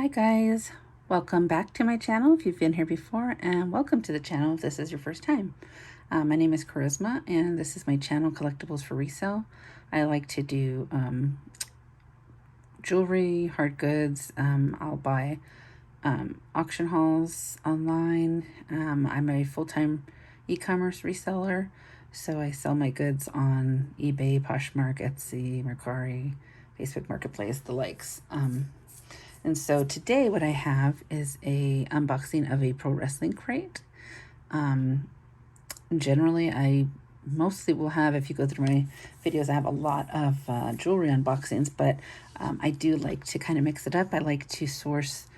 Hi guys, welcome back to my channel if you've been here before, and welcome to the channel if this is your first time. My name is Clarissa and this is my channel, Collectibles for Resale. I like to do jewelry, hard goods. I'll buy auction hauls online. I'm a full-time e-commerce reseller, so I sell my goods on eBay, Poshmark, Etsy, Mercari, Facebook Marketplace, the likes. And so today what I have is a unboxing of a pro wrestling crate. Generally, I mostly will have, if you go through my videos, I have a lot of jewelry unboxings, but I do like to kind of mix it up. I like to source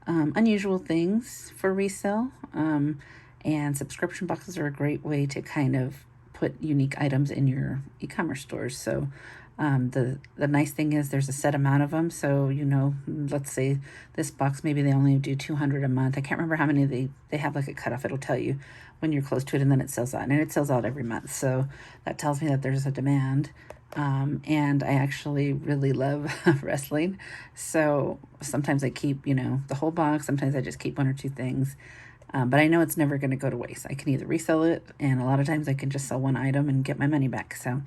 unusual things for resale, and subscription boxes are a great way to kind of put unique items in your e-commerce stores. So the nice thing is there's a set amount of them. So, you know, let's say this box, maybe they only do 200 a month. I can't remember how many they have, like a cutoff. It'll tell you when you're close to it, and then it sells out, and it sells out every month. So that tells me that there's a demand. And I actually really love wrestling. So sometimes I keep, you know, the whole box. Sometimes I just keep one or two things. But I know it's never going to go to waste. I can either resell it, and a lot of times I can just sell one item and get my money back. So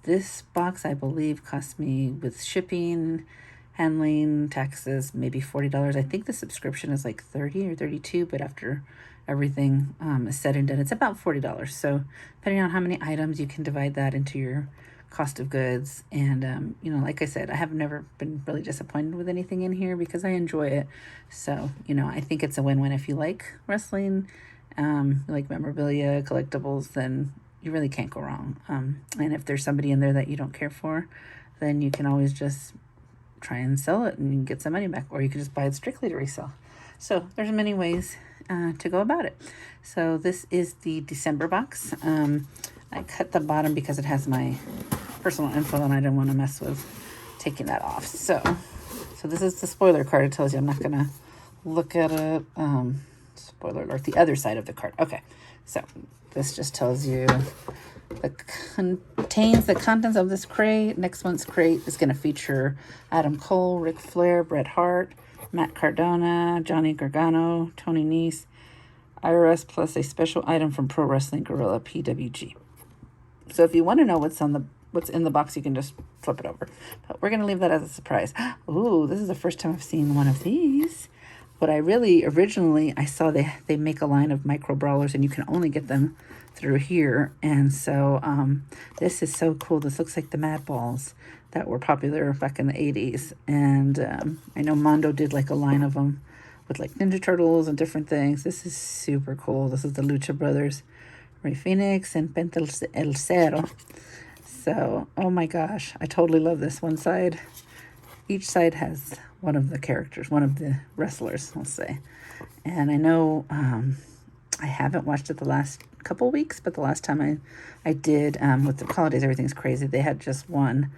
this box, I believe, cost me with shipping, handling, taxes, maybe $40. I think the subscription is like $30 or $32, but after everything is said and done, it's about $40. So depending on how many items, you can divide that into your cost of goods. And, you know, like I said, I have never been really disappointed with anything in here because I enjoy it. So, you know, I think it's a win-win. If you like wrestling, you like memorabilia, collectibles, then you really can't go wrong. And if there's somebody in there that you don't care for, then you can always just try and sell it and you can get some money back, or you can just buy it strictly to resell. So there's many ways to go about it. So this is the December box. I cut the bottom because it has my personal info and I didn't want to mess with taking that off. So this is the spoiler card. It tells you I'm not going to look at it. Spoiler alert, the other side of the card. Okay, so this just tells you contains the contents of this crate. Next month's crate is going to feature Adam Cole, Ric Flair, Bret Hart, Matt Cardona, Johnny Gargano, Tony Nese, IRS, plus a special item from Pro Wrestling Guerrilla, PWG. So if you want to know what's in the box, you can just flip it over. But we're going to leave that as a surprise. Ooh, this is the first time I've seen one of these. But originally I saw they make a line of micro brawlers, and you can only get them through here. And so this is so cool. This looks like the Mad Balls that were popular back in the 80s. And I know Mondo did like a line of them with like Ninja Turtles and different things. This is super cool. This is the Lucha brothers, Rey Fénix and Penta El Cero. So, oh my gosh, I totally love this. One side, each side has one of the characters, one of the wrestlers, I'll say. And I know I haven't watched it the last couple weeks, but the last time I did, with the holidays, everything's crazy. They had just won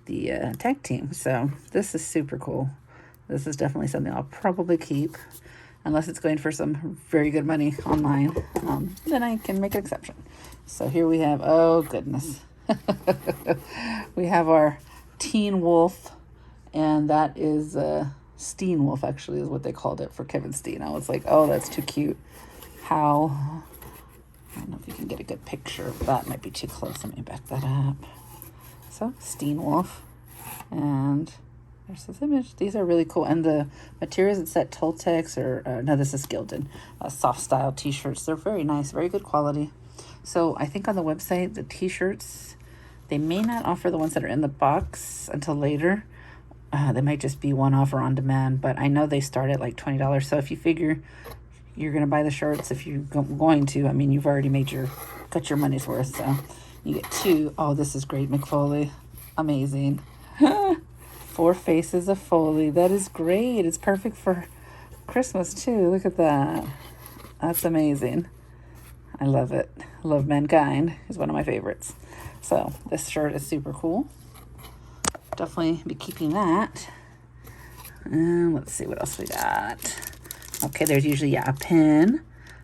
the tag team. So this is super cool. This is definitely something I'll probably keep, unless it's going for some very good money online. Then I can make an exception. So here we have, oh goodness. We have our Teen Wolf, and that is Steen Wolf, actually, is what they called it for Kevin Steen. I was like, oh, that's too cute. How? I don't know if you can get a good picture of that. Might be too close. Let me back that up. So, Steen Wolf. And there's this image. These are really cool. And the materials, it's that Toltecs, or no, this is Gilded. Soft style t-shirts. They're very nice, very good quality. So I think on the website, the t-shirts, they may not offer the ones that are in the box until later. They might just be one off or on demand, but I know they start at like $20. So if you figure you're going to buy the shirts, if you're going to, I mean, you've already got your money's worth. So you get two. Oh, this is great. McFoley. Amazing. 4 faces of Foley. That is great. It's perfect for Christmas too. Look at that. That's amazing. I love it. Love Mankind is one of my favorites. So this shirt is super cool. Definitely be keeping that. And let's see what else we got. Okay, there's usually, a pin.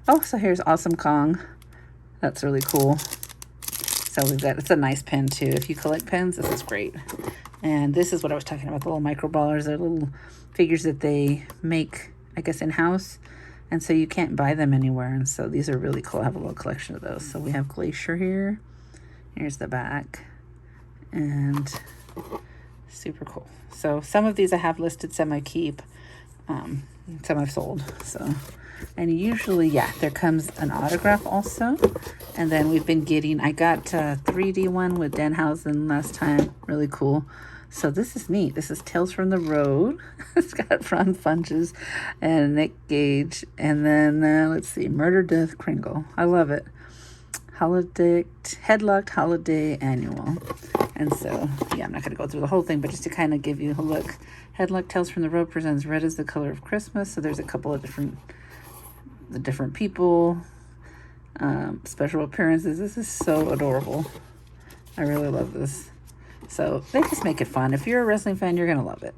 Oh, so here's Awesome Kong. That's really cool. So we've got, it's a nice pin too. If you collect pins, this is great. And this is what I was talking about, the little micro ballers. They're little figures that they make, I guess, in-house. And so you can't buy them anywhere. And so these are really cool. I have a little collection of those. So we have Glacier here. Here's the back. And super cool. So some of these I have listed, some I keep. Some I've sold. So, and usually, yeah, there comes an autograph also. And then we've been getting, I got a 3D one with Danhausen last time. Really cool. So this is neat. This is Tales from the Road. It's got Ron Funches and Nick Gage. And then, let's see, Murder, Death, Kringle. I love it. Headlocked Holiday Annual. And so, yeah, I'm not going to go through the whole thing, but just to kind of give you a look. Headlocked Tales from the Road presents Red is the Color of Christmas. So there's a couple of different people, special appearances. This is so adorable. I really love this. So they just make it fun. If you're a wrestling fan, you're going to love it.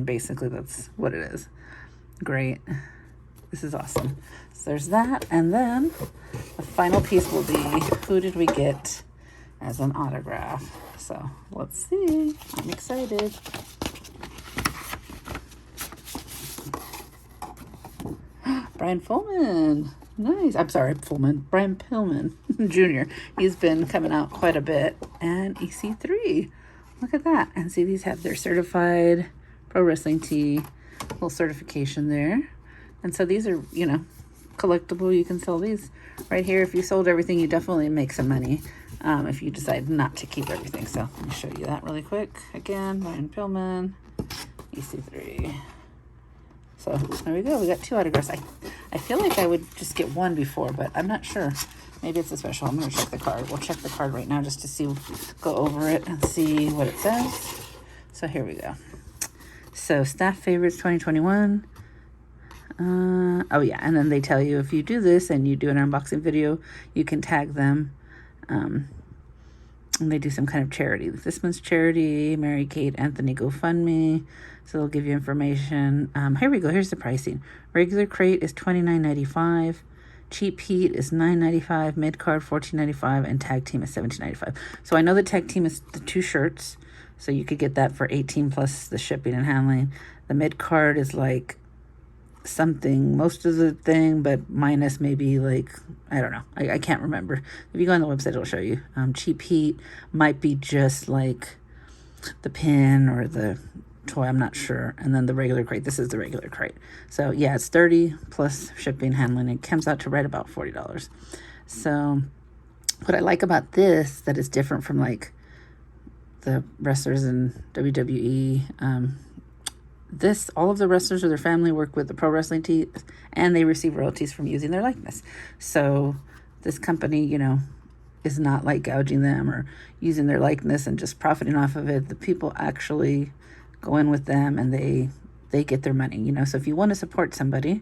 Basically that's what it is. Great. This is awesome. So there's that. And then the final piece will be, who did we get as an autograph? So let's see. I'm excited. Brian Pillman. Nice. I'm sorry, Brian Pillman Jr. He's been coming out quite a bit. And EC3. Look at that. And see, these have their certified pro wrestling tee, little certification there. And so these are, collectible. You can sell these right here. If you sold everything, you definitely make some money if you decide not to keep everything. So let me show you that really quick. Again, Brian Pillman, EC3. So there we go. We got 2 autographs. I feel like I would just get one before, but I'm not sure. Maybe it's a special. I'm going to check the card. We'll check the card right now just to see, go over it and see what it says. So here we go. So staff favorites 2021. Oh yeah, and then they tell you if you do this and you do an unboxing video, you can tag them. And they do some kind of charity. This one's charity, Mary Kate Anthony GoFundMe. So they'll give you information. Here we go. Here's the pricing. Regular crate is $29.95. Cheap Heat is $9.95. Mid card $14.95, and tag team is $17.95. So I know the tag team is the 2 shirts, so you could get that for $18 plus the shipping and handling. The mid card is like something, most of the thing, but minus maybe like, I don't know. I can't remember. If you go on the website, it'll show you. Cheap Heat might be just like the pin or the toy, I'm not sure. And then the regular crate, this is the regular crate. So yeah, it's $30 plus shipping, handling. It comes out to right about $40. So what I like about this that is different from like the wrestlers in WWE, all of the wrestlers or their family work with the pro wrestling team, and they receive royalties from using their likeness. So this company, is not like gouging them or using their likeness and just profiting off of it. The people actually go in with them and they get their money, So if you want to support somebody,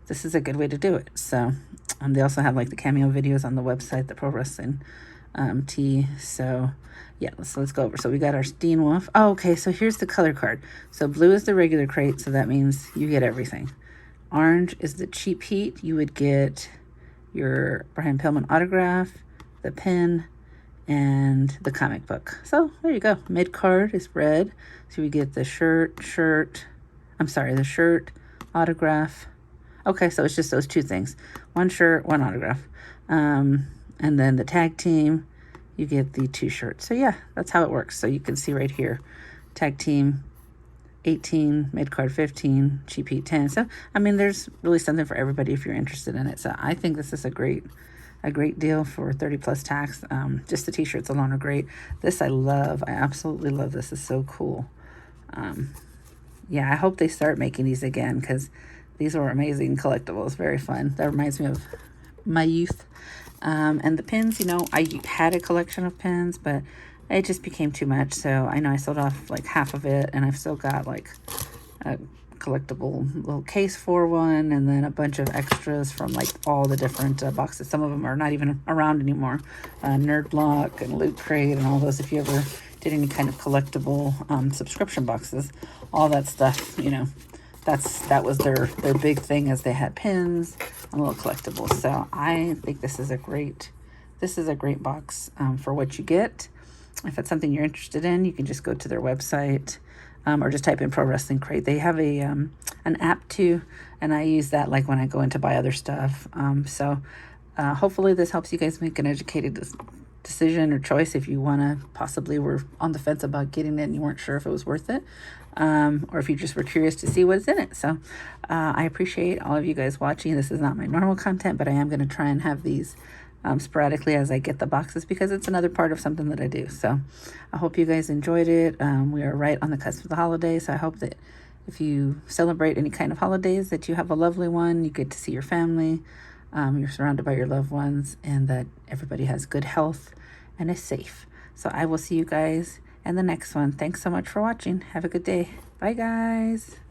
this is a good way to do it. So they also have like the cameo videos on the website, the pro wrestling tee. So yeah, let's go over. So we got our Steenwolf. Oh, okay, so here's the color card. So blue is the regular crate, so that means you get everything. Orange is the Cheap Heat. You would get your Brian Pillman autograph, the pin, and the comic book. So there you go. Mid card is red. So we get the the shirt, autograph. Okay, so it's just those 2 things. 1 shirt, 1 autograph. And then the tag team, you get the 2 shirts. So yeah, that's how it works. So you can see right here, tag team 18, mid card 15, Cheap Heat 10. So there's really something for everybody if you're interested in it. So I think this is a great deal for 30 plus tax. Just the t-shirts alone are great. This I love. I absolutely love this. It's so cool. Yeah, I hope they start making these again because these were amazing collectibles. Very fun. That reminds me of my youth. And the pins, I had a collection of pins, but it just became too much. So I know I sold off like half of it, and I've still got like a collectible little case for one, and then a bunch of extras from like all the different boxes. Some of them are not even around anymore. Nerd Block and Loot Crate and all those. If you ever did any kind of collectible subscription boxes, all that stuff, that was their big thing, as they had pins and little collectibles. So I think this is a great box for what you get. if it's something you're interested in, you can just go to their website, or just type in Pro Wrestling Crate. They have a an app too, and I use that like when I go in to buy other stuff. So hopefully this helps you guys make an educated decision or choice if you want to, possibly were on the fence about getting it and you weren't sure if it was worth it, or if you just were curious to see what's in it. So I appreciate all of you guys watching. This is not my normal content, but I am going to try and have these sporadically as I get the boxes, because it's another part of something that I do. So I hope you guys enjoyed it. We are right on the cusp of the holidays, so I hope that if you celebrate any kind of holidays, that you have a lovely one, you get to see your family, you're surrounded by your loved ones, and that everybody has good health and is safe. So I will see you guys in the next one. Thanks so much for watching. Have a good day. Bye, guys.